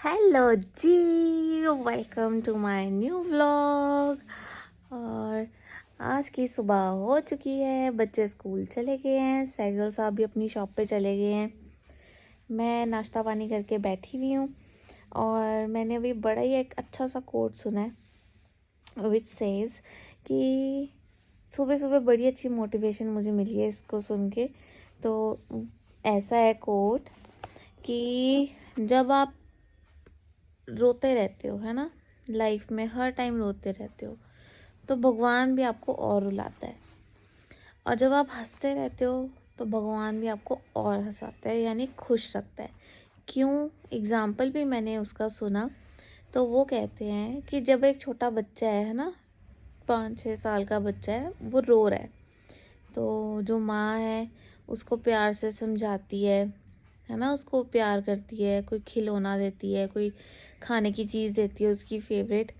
Hello ji, welcome to my new vlog. और आज की सुबह हो चुकी है, बच्चे स्कूल चले गए हैं, सैगल साहब भी अपनी शॉप पे चले गए हैं। मैं नाश्ता पानी करके बैठी हुई हूँ और मैंने अभी बड़ा ही एक अच्छा सा कोट सुना है विच सेज कि सुबह सुबह बड़ी अच्छी मोटिवेशन मुझे मिली है इसको सुन के। तो ऐसा है कोट कि जब आप रोते रहते हो, है ना, लाइफ में हर टाइम रोते रहते हो, तो भगवान भी आपको और रुलाता है। और जब आप हंसते रहते हो तो भगवान भी आपको और हंसाता है, यानी खुश रखता है। क्यों? एग्जाम्पल भी मैंने उसका सुना। तो वो कहते हैं कि जब एक छोटा बच्चा है ना, 5-6 साल का बच्चा है, वो रो रहा है, तो जो माँ है उसको प्यार से समझाती है ना, उसको प्यार करती है, कोई खिलौना देती है, कोई खाने की चीज़ देती है उसकी फेवरेट।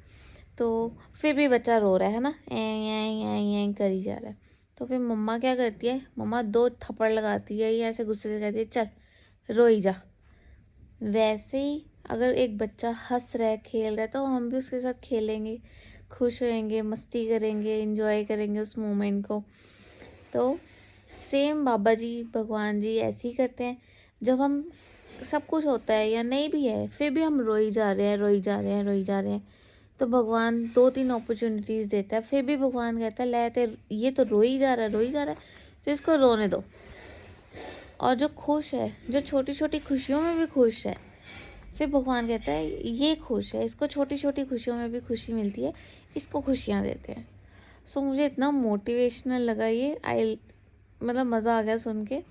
तो फिर भी बच्चा रो रहा है ना, ऐ करी जा रहा है, तो फिर मम्मा क्या करती है, मम्मा 2 थप्पड़ लगाती है या ऐसे गुस्से से कहती है चल रोई जा। वैसे ही अगर एक बच्चा हंस रहा है, खेल रहा है, तो हम भी उसके साथ खेलेंगे, खुश होएंगे, मस्ती करेंगे, इंजॉय करेंगे उस मोमेंट को। तो सेम बाबा जी, भगवान जी ऐसे ही करते हैं। जब हम सब कुछ होता है या नहीं भी है, फिर भी हम रोई जा रहे हैं, रोई जा रहे हैं, रोई जा रहे हैं, तो भगवान 2-3 अपॉर्चुनिटीज़ देता है। फिर भी भगवान कहता है ले ते ये तो रोई जा रहा है, रोई जा रहा है, तो इसको रोने दो। और जो खुश है, जो छोटी छोटी खुशियों में भी खुश है, फिर भगवान कहता है ये खुश है, इसको छोटी छोटी खुशियों में भी खुशी मिलती है, इसको खुशियाँ देते हैं। सो मुझे इतना मोटिवेशनल लगा ये, आई मतलब मज़ा आ गया सुन के।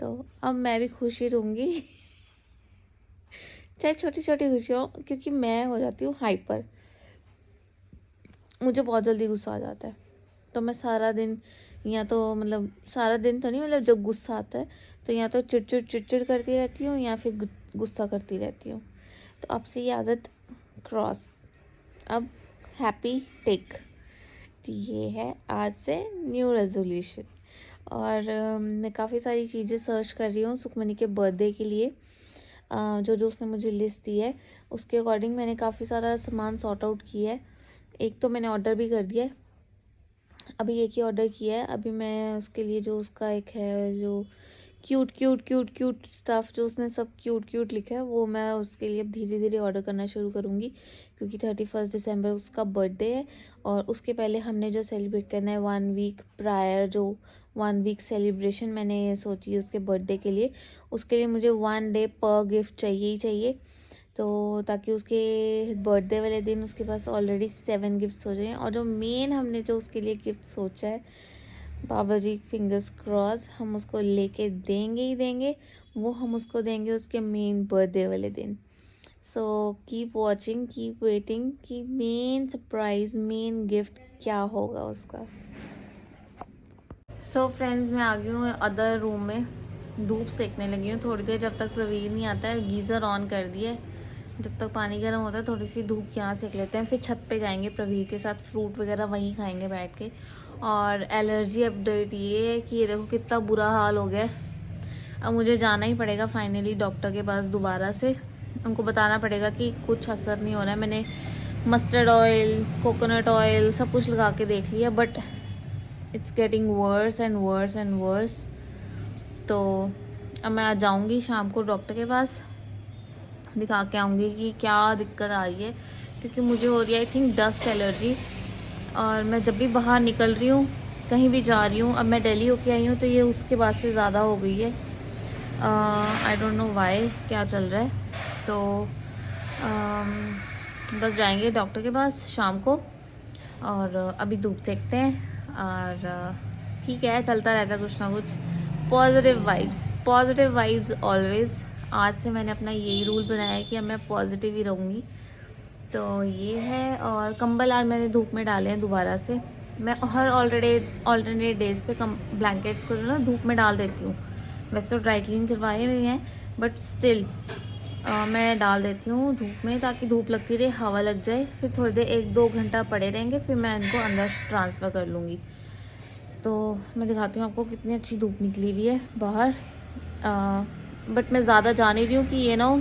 तो अब मैं भी खुश ही रहूँगी चाहे छोटी छोटी खुशियों, क्योंकि मैं हो जाती हूँ हाइपर, मुझे बहुत जल्दी गुस्सा आ जाता है। तो मैं सारा दिन, या तो मतलब सारा दिन तो नहीं, मतलब जब गुस्सा आता है तो या तो चिड़चिड़ करती रहती हूँ या फिर गुस्सा करती रहती हूँ। तो अब से ये आदत क्रॉस, अब हैप्पी टेक। तो ये है आज से न्यू रेजोल्यूशन। और मैं काफ़ी सारी चीज़ें सर्च कर रही हूँ सुखमनी के बर्थडे के लिए। जो जो उसने मुझे लिस्ट दी है उसके अकॉर्डिंग मैंने काफ़ी सारा सामान सॉर्ट आउट किया है। एक तो मैंने ऑर्डर भी कर दिया है, अभी एक ही ऑर्डर किया है। अभी मैं उसके लिए जो उसका एक है जो cute cute cute cute stuff, जो उसने सब क्यूट क्यूट लिखा है, वो मैं उसके लिए अब धीरे धीरे ऑर्डर करना शुरू करूँगी, क्योंकि 31 दिसंबर उसका बर्थडे है। और उसके पहले हमने जो सेलिब्रेट करना है 1 वीक प्रायर, जो 1 वीक सेलिब्रेशन मैंने सोची है उसके बर्थडे के लिए, उसके लिए मुझे 1 डे पर गिफ्ट चाहिए ही चाहिए। तो ताकि उसके बर्थडे वाले दिन उसके पास ऑलरेडी 7 गिफ्ट्स हो जाएं। और जो मेन हमने जो उसके लिए गिफ्ट सोचा है, बाबा जी फिंगर्स क्रॉस, हम उसको लेके देंगे ही देंगे। वो हम उसको देंगे उसके मेन बर्थडे वाले दिन। So keep watching, keep waiting कि मेन सरप्राइज, मेन गिफ्ट क्या होगा उसका। सो फ्रेंड्स, मैं आ गई हूँ अदर रूम में, धूप सेकने लगी हूँ थोड़ी देर, जब तक प्रवीण नहीं आता है। गीज़र ऑन कर दिया है, जब तक पानी गर्म होता है थोड़ी सी धूप यहाँ सेक लेते हैं, फिर छत पे जाएंगे प्रवीण के साथ, फ्रूट वगैरह वहीं खाएंगे बैठ के। और एलर्जी अपडेट ये है कि ये देखो कितना बुरा हाल हो गया है। अब मुझे जाना ही पड़ेगा फाइनली डॉक्टर के पास दोबारा से, उनको बताना पड़ेगा कि कुछ असर नहीं हो रहा है। मैंने मस्टर्ड ऑयल, कोकोनट ऑयल सब कुछ लगा के देख लिया, but it's getting worse and worse and worse. तो अब मैं जाऊंगी शाम को डॉक्टर के पास, दिखा के आऊँगी कि क्या दिक्कत आ रही है, क्योंकि मुझे हो रही है आई थिंक डस्ट एलर्जी। और मैं जब भी बाहर निकल रही हूँ, कहीं भी जा रही हूँ, अब मैं दिल्ली होके आई हूँ तो ये उसके बाद से ज़्यादा हो गई है। आई डोंट नो वाई, क्या चल रहा है। तो बस जाएंगे डॉक्टर के पास शाम को, और अभी धूप सेकते हैं। और ठीक है, चलता रहता है कुछ ना कुछ। Positive vibes always. आज से मैंने अपना यही रूल बनाया है कि अब मैं पॉजिटिव ही रहूँगी। तो ये है। और कंबल आज मैंने धूप में डाले हैं दोबारा से। मैं हर ऑल्टरनेट डेज पे ब्लैंकेट्स को जो ना धूप में डाल देती हूँ। वैसे तो ड्राई क्लीन करवाए हुए हैं, बट स्टिल मैं डाल देती हूँ धूप में, ताकि धूप लगती रहे, हवा लग जाए, फिर थोड़ी देर 1-2 घंटा पड़े रहेंगे, फिर मैं इनको अंदर ट्रांसफ़र कर लूँगी। तो मैं दिखाती हूँ आपको कितनी अच्छी धूप निकली हुई है बाहर। बट मैं ज़्यादा जा नहीं रही हूँ कि ये ना हो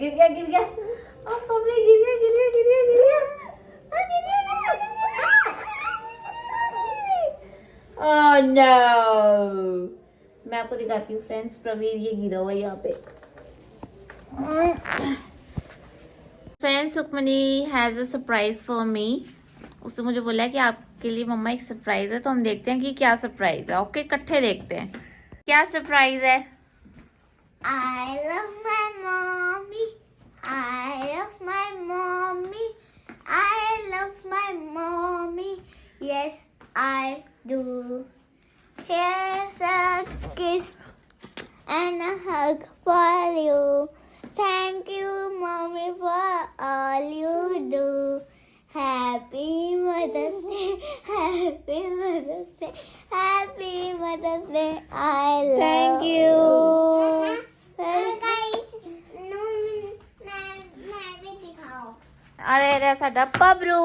गिर गया गिर गया, अब पपड़ी गिर गया गिर गया गिर गया गिर गया, गिर गया गिर गया गिर गया। ओह नो, मैं आपको दिखाती हूँ फ्रेंड्स, प्रवीर ये गिरा हुआ है यहाँ पे। Friends, Sukhmani has a surprise for me. उसने मुझे बोला है कि आपके लिए मम्मा एक सरप्राइज है, तो हम देखते हैं कि क्या सरप्राइज है। ओके, इकट्ठे देखते हैं क्या सरप्राइज है। I love my mommy. I love my mommy. I love my mommy. Yes, I do. Here's a kiss and a hug for you. Thank you, mommy, for all you do. Happy Mother's Day. Happy Mother's Day. Happy Mother's Day. I love Thank you. guys, मैं भी दिखाओ। अरे अरे साडा पबरू,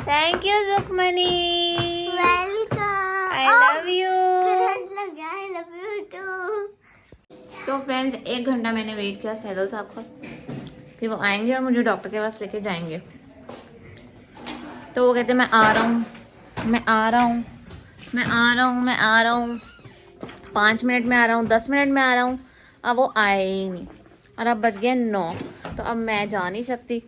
thank you Sukhmani, welcome. I love you. Current लग गया, I love you too। तो फ्रेंड्स, 1 घंटा मैंने वेट किया सैगल साहब का, फिर वो आएंगे और मुझे डॉक्टर के पास लेके जाएंगे। तो वो कहते मैं आ रहा हूँ, मैं आ रहा हूँ, मैं आ रहा हूँ, मैं आ रहा हूँ, 5 मिनट में आ रहा हूँ, 10 मिनट में आ रहा हूँ। अब वो आए ही नहीं और अब बज गए 9। तो अब मैं जा नहीं सकती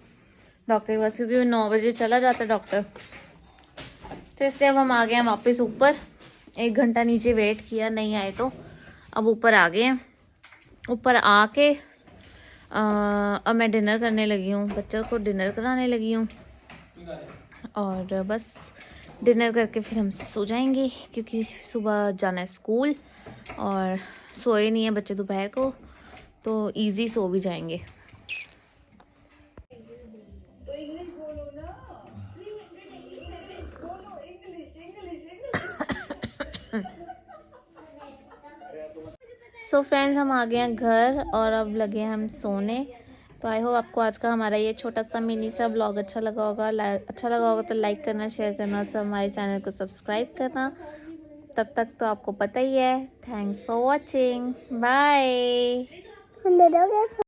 डॉक्टर के पास, क्योंकि 9 बजे चला जाता डॉक्टर। तो इसलिए अब हम आ गए हैं वापस ऊपर। 1 घंटा नीचे वेट किया, नहीं आए तो अब ऊपर आ गए हैं। ऊपर आके अब मैं डिनर करने लगी हूँ, बच्चों को डिनर कराने लगी हूँ, और बस डिनर करके फिर हम सो जाएंगे, क्योंकि सुबह जाना है स्कूल। और सोए नहीं है बच्चे दोपहर को, तो इजी सो भी जाएंगे। सो फ्रेंड्स, हम आ गए हैं घर और अब लगे हैं हम सोने। तो आई होप आपको आज का हमारा ये छोटा सा मिनी सा ब्लॉग अच्छा लगा होगा। अच्छा लगा होगा तो लाइक करना, शेयर करना, और हमारे चैनल को सब्सक्राइब करना। तब तक तो आपको पता ही है। Thanks for watching, bye.